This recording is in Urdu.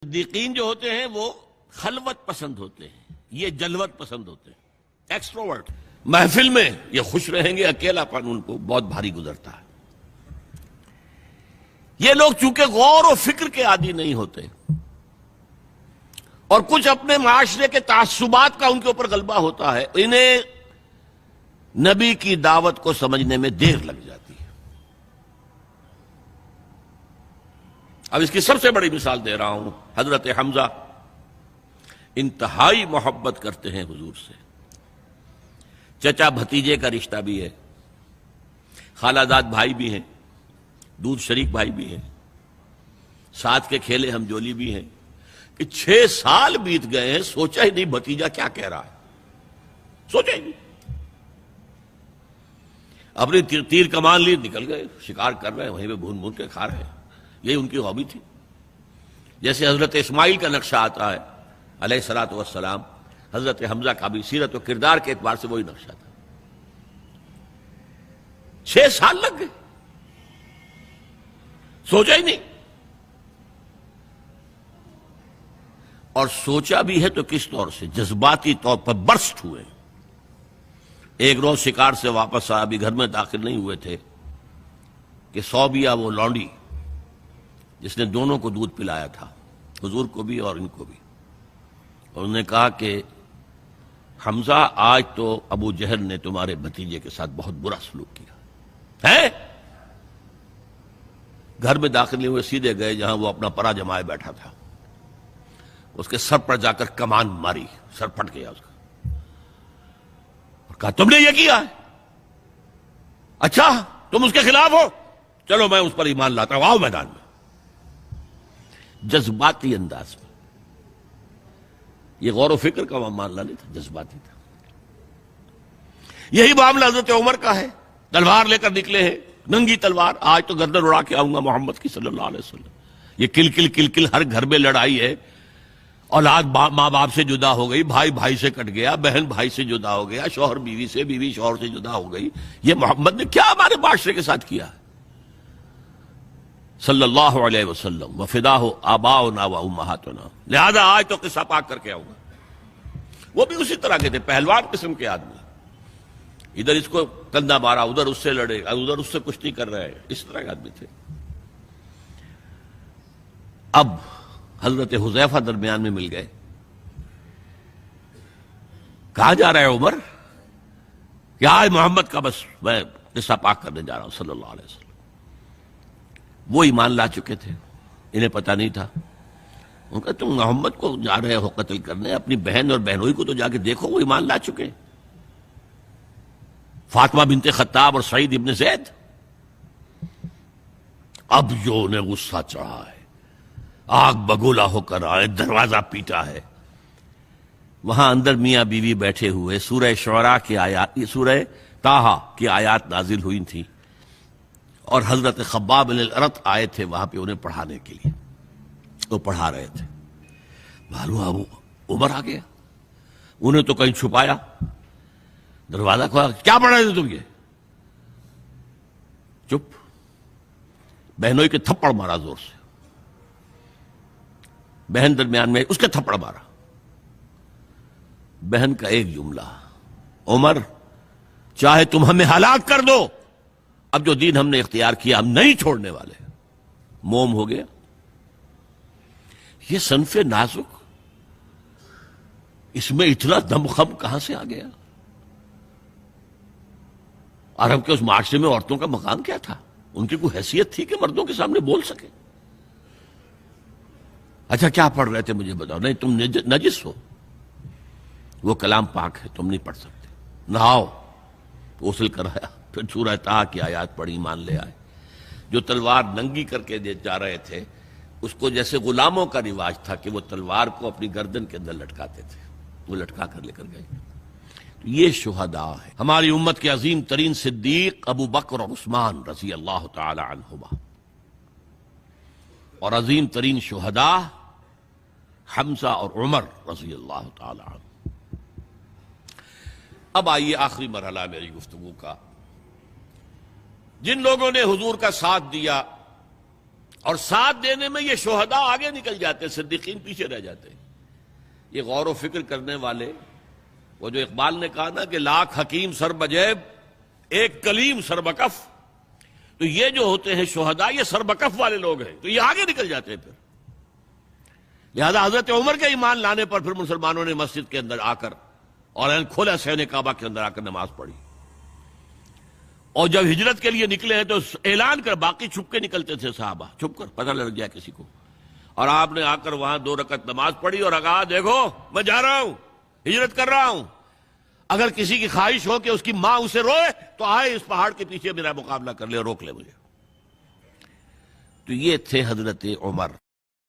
صدیقین جو ہوتے ہیں وہ خلوت پسند ہوتے ہیں، یہ جلوت پسند ہوتے ہیں، ایکسٹروورٹ۔ محفل میں یہ خوش رہیں گے، اکیلا پن ان کو بہت بھاری گزرتا ہے۔ یہ لوگ چونکہ غور و فکر کے عادی نہیں ہوتے اور کچھ اپنے معاشرے کے تعصبات کا ان کے اوپر غلبہ ہوتا ہے، انہیں نبی کی دعوت کو سمجھنے میں دیر لگ جاتی ہے۔ اب اس کی سب سے بڑی مثال دے رہا ہوں، حضرت حمزہ انتہائی محبت کرتے ہیں حضور سے، چچا بھتیجے کا رشتہ بھی ہے، خالہ زاد بھائی بھی ہیں، دودھ شریک بھائی بھی ہیں، ساتھ کے کھیلے ہم جولی بھی ہیں، کہ 6 سال بیت گئے ہیں، سوچا ہی نہیں بھتیجا کیا کہہ رہا ہے، سوچا ہی نہیں۔ اپنی تیر کمان لی نکل گئے، شکار کر رہے ہیں، وہیں پہ بھون بھون کے کھا رہے ہیں، یہی ان کی ہابی تھی۔ جیسے حضرت اسماعیل کا نقشہ آتا ہے علیہ الصلوۃ والسلام، حضرت حمزہ کا بھی سیرت و کردار کے اعتبار سے وہی نقشہ تھا۔ 6 سال لگ گئے، سوچا ہی نہیں، اور سوچا بھی ہے تو کس طور سے، جذباتی طور پر برسٹ ہوئے۔ ایک روز شکار سے واپس آیا، ابھی گھر میں داخل نہیں ہوئے تھے کہ صوبیہ وہ لونڈی جس نے دونوں کو دودھ پلایا تھا، حضور کو بھی اور ان کو بھی، اور انہوں نے کہا کہ حمزہ آج تو ابو جہل نے تمہارے بھتیجے کے ساتھ بہت برا سلوک کیا ہے۔ گھر میں داخل نہیں ہوئے، سیدھے گئے جہاں وہ اپنا پرا جمائے بیٹھا تھا، اس کے سر پر جا کر کمان ماری، سر پھٹ گیا اس کا، اور کہا تم نے یہ کیا ہے؟ اچھا تم اس کے خلاف ہو، چلو میں اس پر ایمان لاتا ہوں، آؤ میدان میں۔ جذباتی انداز میں، یہ غور و فکر کا معاملہ نہیں تھا، جذباتی تھا۔ یہی معاملہ حضرت عمر کا ہے، تلوار لے کر نکلے ہیں، ننگی تلوار، آج تو گردن اڑا کے آؤں گا محمد کی صلی اللہ علیہ وسلم۔ یہ کل کل کل کل ہر گھر میں لڑائی ہے، اولاد ماں باپ سے جدا ہو گئی، بھائی بھائی سے کٹ گیا، بہن بھائی سے جدا ہو گیا، شوہر بیوی سے، بیوی شوہر سے جدا ہو گئی۔ یہ محمد نے کیا ہمارے معاشرے کے ساتھ کیا ہے صلی اللہ علیہ وسلم، وفداہ آباؤنا و امہاتنا۔ لہذا آج تو قصہ پاک کر کے آؤں گا۔ وہ بھی اسی طرح کے تھے، پہلوان قسم کے آدمی، ادھر اس کو کندھا مارا، ادھر اس سے لڑے، ادھر اس سے کشتی کر رہے ہیں، اس طرح کے آدمی تھے۔ اب حضرت حذیفہ درمیان میں مل گئے، کہاں جا رہے عمر؟ کہ آج محمد کا بس میں قصہ پاک کرنے جا رہا ہوں صلی اللہ علیہ وسلم۔ وہ ایمان لا چکے تھے، انہیں پتہ نہیں تھا۔ ان کا تم محمد کو جا رہے ہو قتل کرنے، اپنی بہن اور بہنوئی کو تو جا کے دیکھو، وہ ایمان لا چکے، فاطمہ بنت خطاب اور سعید ابن زید۔ اب جو انہیں غصہ چڑھا ہے، آگ بگولا ہو کر آئے، دروازہ پیٹا ہے، وہاں اندر میاں بیوی بیٹھے ہوئے، سورہ شعراء کی آیات، سورہ طٰہٰ کی آیات نازل ہوئی تھی، اور حضرت خباب بن الارت آئے تھے وہاں پہ انہیں پڑھانے کے لیے، وہ پڑھا رہے تھے۔ معلوم ابو عمر آ گیا، انہیں تو کہیں چھپایا، دروازہ کھولا، کیا پڑھ رہے تھے تم؟ یہ چپ۔ بہنوئی کے تھپڑ مارا زور سے، بہن درمیان میں، اس کے تھپڑ مارا۔ بہن کا ایک جملہ، عمر چاہے تم ہمیں ہلاک کر دو، اب جو دین ہم نے اختیار کیا ہم نہیں چھوڑنے والے۔ موم ہو گیا۔ یہ صنف نازک، اس میں اتنا دم خم کہاں سے آ گیا؟ عرب کے اس معاشرے میں عورتوں کا مقام کیا تھا؟ ان کی کوئی حیثیت تھی کہ مردوں کے سامنے بول سکے؟ اچھا کیا پڑھ رہے تھے مجھے بتاؤ؟ نہیں تم نجس ہو، وہ کلام پاک ہے، تم نہیں پڑھ سکتے، نہاؤ۔ غسل کرایا، پھر سورہ طٰہٰ کی آیات پڑھی، ایمان لے آئے۔ جو تلوار ننگی کر کے جا رہے تھے، اس کو جیسے غلاموں کا رواج تھا کہ وہ تلوار کو اپنی گردن کے اندر لٹکاتے تھے، وہ لٹکا کر لے کر گئے۔ تو یہ شہداء ہے۔ ہماری امت کے عظیم ترین صدیق ابو بکر اور عثمان رضی اللہ تعالی عنہما، اور عظیم ترین شہداء حمزہ اور عمر رضی اللہ تعالی عنہ۔ اب آئیے آخری مرحلہ میری گفتگو کا، جن لوگوں نے حضور کا ساتھ دیا اور ساتھ دینے میں یہ شہداء آگے نکل جاتے، صدیقین پیچھے رہ جاتے. یہ غور و فکر کرنے والے، وہ جو اقبال نے کہا نا کہ لاکھ حکیم سر بجیب ایک کلیم سر بکف، تو یہ جو ہوتے ہیں شہداء یہ سر بکف والے لوگ ہیں، تو یہ آگے نکل جاتے ہیں. پھر لہذا حضرت عمر کے ایمان لانے پر پھر مسلمانوں نے مسجد کے اندر آ کر اور کھلا صحن کعبہ کے اندر آ کر نماز پڑھی. اور جب ہجرت کے لیے نکلے ہیں تو اعلان کر، باقی چھپ کے نکلتے تھے صحابہ، چھپ کر، پتہ لگ جائے کسی کو. اور آپ نے آ کر وہاں 2 رکعت نماز پڑھی اور کہا دیکھو میں جا رہا ہوں، ہجرت کر رہا ہوں، اگر کسی کی خواہش ہو کہ اس کی ماں اسے روئے تو آئے اس پہاڑ کے پیچھے میرا مقابلہ کر لے، روک لے مجھے. تو یہ تھے حضرت عمر.